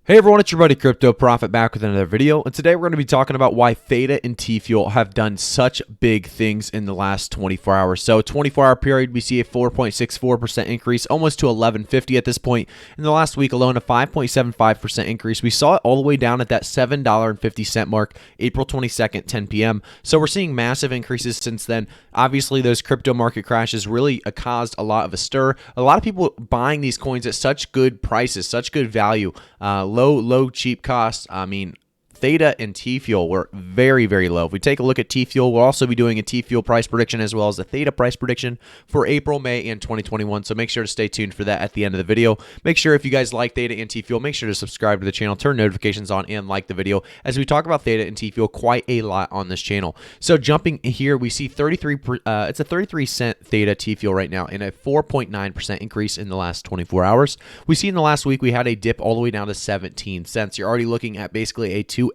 Hey everyone, it's your buddy Crypto Profit back with another video, and today we're going to be talking about why THETA and TFUEL have done such big things in the last 24 hours. So 24-hour period, we see a 4.64% increase, almost to 1150 at this point. In the last week alone, a 5.75% increase. We saw it all the way down at that $7.50 mark, April 22nd, 10 p.m. So we're seeing massive increases since then. Obviously, those crypto market crashes really caused a lot of a stir. A lot of people buying these coins at such good prices, such good value, low cheap costs. I mean, THETA and TFUEL were very, very low. If we take a look at TFUEL, we'll also be doing a TFUEL price prediction as well as a THETA price prediction for April, May, and 2021. So make sure to stay tuned for that at the end of the video. Make sure if you guys like THETA and TFUEL, make sure to subscribe to the channel, turn notifications on, and like the video as we talk about THETA and TFUEL quite a lot on this channel. So jumping here, we see it's a 33-cent THETA TFUEL right now and a 4.9% increase in the last 24 hours. We see in the last week we had a dip all the way down to 17 cents. You're already looking at basically a 2x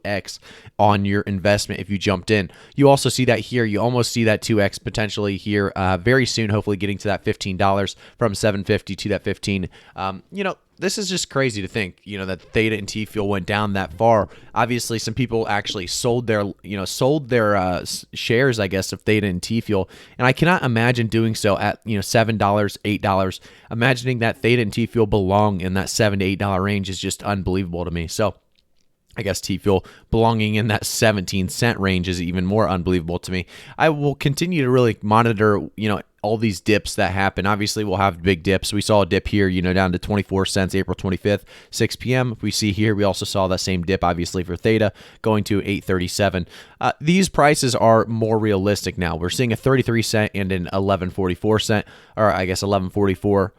on your investment if you jumped in. You also see that here. You almost see that 2x potentially here very soon, hopefully getting to that $15 from $7.50 to that $15. This is just crazy to think, that THETA and TFUEL went down that far. Obviously, some people actually sold their shares, I guess, of THETA and TFUEL, and I cannot imagine doing so at $7, $8. Imagining that THETA and TFUEL belong in that $7 to $8 range is just unbelievable to me. So I guess TFUEL belonging in that 17-cent range is even more unbelievable to me. I will continue to really monitor, all these dips that happen. Obviously, we'll have big dips. We saw a dip here, down to 24 cents, April 25th, 6 p.m. We see here, we also saw that same dip, obviously, for THETA going to 8.37. These prices are more realistic now. We're seeing a 33-cent and an 11.44 or I guess 11.44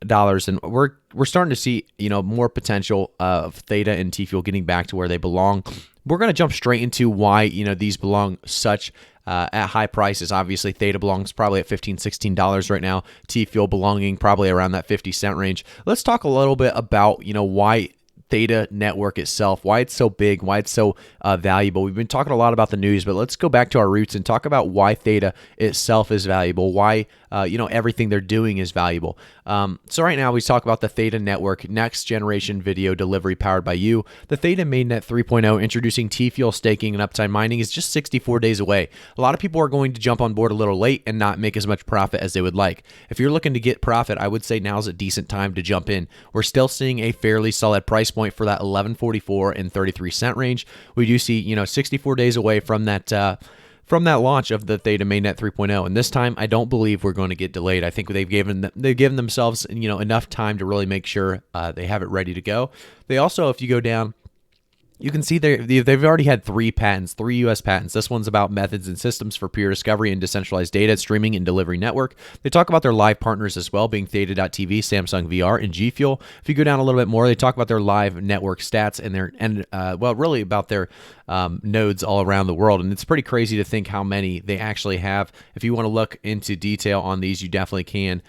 dollars, and we're starting to see more potential of THETA and TFUEL getting back to where they belong. We're going to jump straight into why these belong such at high prices. Obviously, THETA belongs probably at $15-16 right now. TFUEL belonging probably around that 50-cent range. Let's talk a little bit about why THETA network itself, why it's so big, why it's so valuable. We've been talking a lot about the news, but let's go back to our roots and talk about why THETA itself is valuable, why everything they're doing is valuable. So right now we talk about the THETA network, next generation video delivery powered by you. The THETA mainnet 3.0 introducing TFUEL staking and uptime mining is just 64 days away. A lot of people are going to jump on board a little late and not make as much profit as they would like. If you're looking to get profit, I would say now's a decent time to jump in. We're still seeing a fairly solid price point for that 11.44 and 33-cent range. We do see 64 days away from that launch of the THETA mainnet 3.0, and this time I don't believe we're going to get delayed. I think they've given themselves enough time to really make sure they have it ready to go. They also, if you go down, you can see they've already had 3 patents, 3 U.S. patents. This one's about methods and systems for peer discovery and decentralized data streaming and delivery network. They talk about their live partners as well, being THETA.tv, Samsung VR, and G Fuel. If you go down a little bit more, they talk about their live network stats and really about their nodes all around the world. And it's pretty crazy to think how many they actually have. If you want to look into detail on these, you definitely can.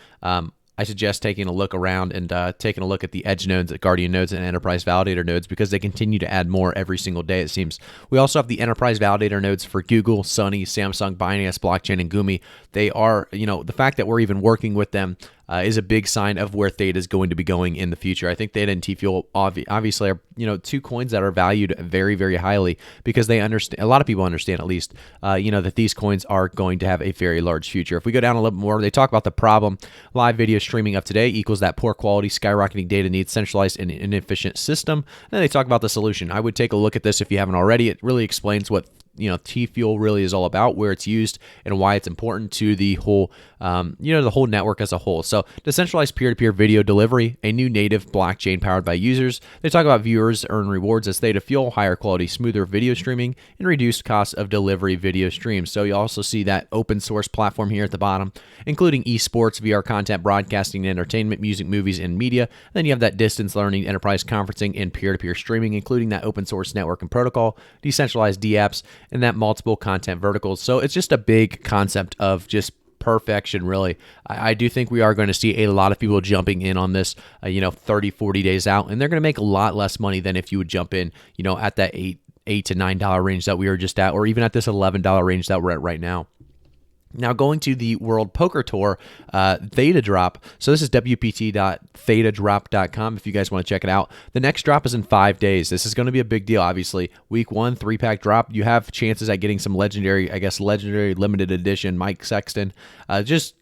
I suggest taking a look around and taking a look at the Edge nodes, at Guardian nodes, and Enterprise Validator nodes because they continue to add more every single day, it seems. We also have the Enterprise Validator nodes for Google, Sony, Samsung, Binance, Blockchain, and Gumi. They are, the fact that we're even working with them is a big sign of where THETA is going to be going in the future. I think THETA and TFUEL obviously are, 2 coins that are valued very, very highly because they understand, a lot of people understand at least, that these coins are going to have a very large future. If we go down a little more, they talk about the problem. Live video streaming of today equals that poor quality, skyrocketing data needs, centralized and inefficient system. And then they talk about the solution. I would take a look at this if you haven't already. It really explains what TFUEL really is all about, where it's used, and why it's important to the whole, the whole network as a whole. So, decentralized peer-to-peer video delivery, a new native blockchain powered by users. They talk about viewers earn rewards as THETA fuel, higher quality, smoother video streaming, and reduced costs of delivery video streams. So, you also see that open source platform here at the bottom, including esports, VR content, broadcasting, and entertainment, music, movies, and media. Then you have that distance learning, enterprise conferencing, and peer-to-peer streaming, including that open source network and protocol, decentralized dApps, and that multiple content verticals. So it's just a big concept of just perfection, really. I do think we are going to see a lot of people jumping in on this, 30, 40 days out, and they're going to make a lot less money than if you would jump in, at that $8 to $9 range that we were just at, or even at this $11 range that we're at right now. Now going to the World Poker Tour Theta drop. So this is wpt.thetadrop.com if you guys want to check it out. The next drop is in 5 days. This is going to be a big deal, obviously. Week 1, 3-pack drop. You have chances at getting some legendary, legendary limited edition Mike Sexton. It's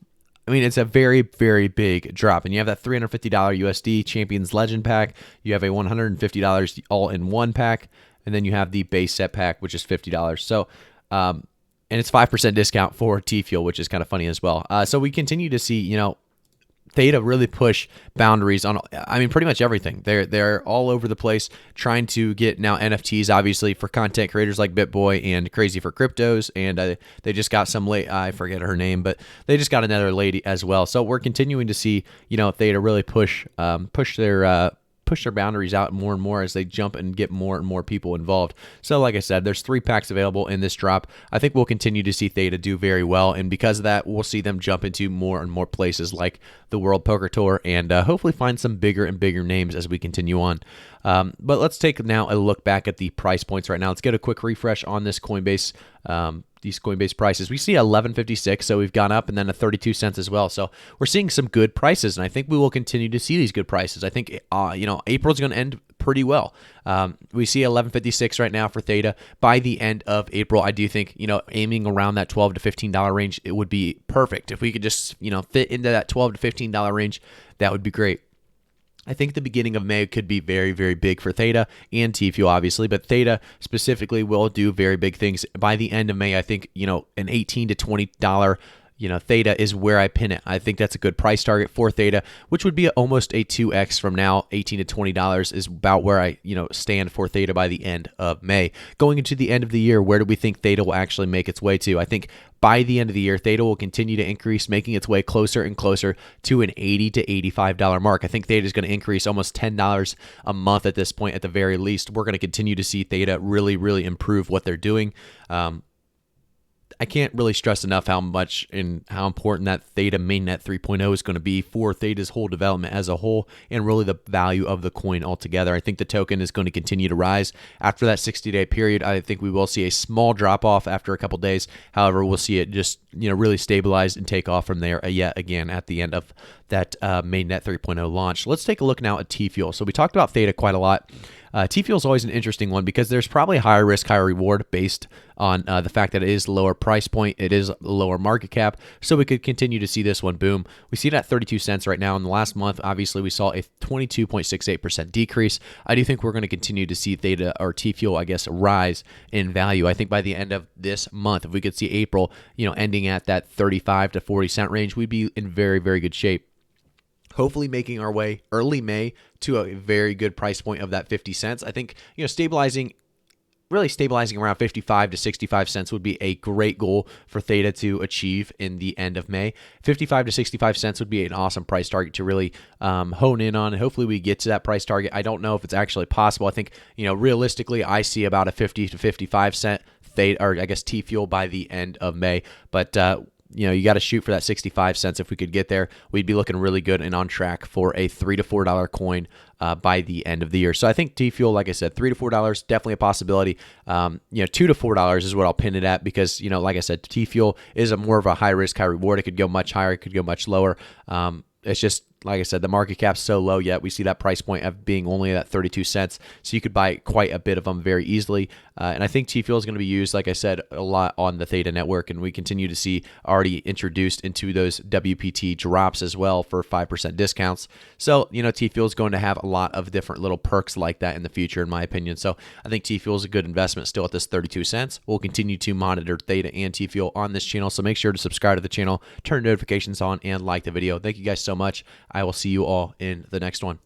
a very, very big drop. And you have that $350 USD Champions Legend pack. You have a $150 all-in-one pack. And then you have the base set pack, which is $50. So, and it's 5% discount for TFuel, which is kind of funny as well. So we continue to see, Theta really push boundaries on, pretty much everything. They're all over the place trying to get now NFTs, obviously, for content creators like BitBoy and Crazy for Cryptos. And they just got some late, I forget her name, but they just got another lady as well. So we're continuing to see, Theta really push their boundaries out more and more as they jump and get more and more people involved. So like I said, there's 3 packs available in this drop. I think we'll continue to see Theta do very well, and because of that, we'll see them jump into more and more places like the World Poker Tour and hopefully find some bigger and bigger names as we continue on. But let's take now a look back at the price points right now. Let's get a quick refresh on this Coinbase, these Coinbase prices. We see 11.56, so we've gone up, and then a 32 cents as well. So we're seeing some good prices, and I think we will continue to see these good prices. I think April's going to end pretty well. We see 11.56 right now for Theta. By the end of April, I do think aiming around that $12 to $15 range, it would be perfect if we could just fit into that $12 to $15 range. That would be great. I think the beginning of May could be very, very big for Theta and TFuel, obviously, but Theta specifically will do very big things. By the end of May, I think, an $18 to $20 Theta is where I pin it. I think that's a good price target for Theta, which would be almost a 2x from now. $18 to $20 is about where I, stand for Theta by the end of May. Going into the end of the year, where do we think Theta will actually make its way to? I think by the end of the year, Theta will continue to increase, making its way closer and closer to an $80 to $85 mark. I think Theta is going to increase almost $10 a month at this point, at the very least. We're going to continue to see Theta really, really improve what they're doing. I can't really stress enough how much and how important that Theta mainnet 3.0 is going to be for Theta's whole development as a whole, and really the value of the coin altogether. I think the token is going to continue to rise. After that 60-day period, I think we will see a small drop-off after a couple days. However, we'll see it just really stabilize and take off from there yet again at the end of that mainnet 3.0 launch. Let's take a look now at TFuel. So we talked about Theta quite a lot. TFuel is always an interesting one because there's probably a higher risk, higher reward based on the fact that it is lower price point, it is lower market cap. So we could continue to see this one boom. We see it at 32 cents right now. In the last month, obviously, we saw a 22.68% decrease. I do think we're going to continue to see Theta or TFuel, rise in value. I think by the end of this month, if we could see April, ending at that 35 to 40 cent range, we'd be in very, very good shape. Hopefully making our way early May to a very good price point of that 50 cents. I think, stabilizing around 55 to 65 cents would be a great goal for Theta to achieve in the end of May. 55 to 65 cents would be an awesome price target to really hone in on. And hopefully we get to that price target. I don't know if it's actually possible. I think, realistically, I see about a 50 to 55 cent Theta, or TFuel by the end of May. But, you got to shoot for that 65 cents. If we could get there, we'd be looking really good and on track for a $3 to $4 coin by the end of the year. So I think TFuel, like I said, $3 to $4, definitely a possibility. $2 to $4 is what I'll pin it at because, like I said, TFuel is more of a high risk, high reward. It could go much higher. It could go much lower. It's just, like I said, the market cap's so low yet. We see that price point of being only at 32 cents. So you could buy quite a bit of them very easily. And I think TFuel is going to be used, like I said, a lot on the Theta network. And we continue to see already introduced into those WPT drops as well for 5% discounts. So, TFuel is going to have a lot of different little perks like that in the future, in my opinion. So I think TFuel is a good investment still at this 32 cents. We'll continue to monitor Theta and TFuel on this channel. So make sure to subscribe to the channel, turn notifications on, and like the video. Thank you guys so much. I will see you all in the next one.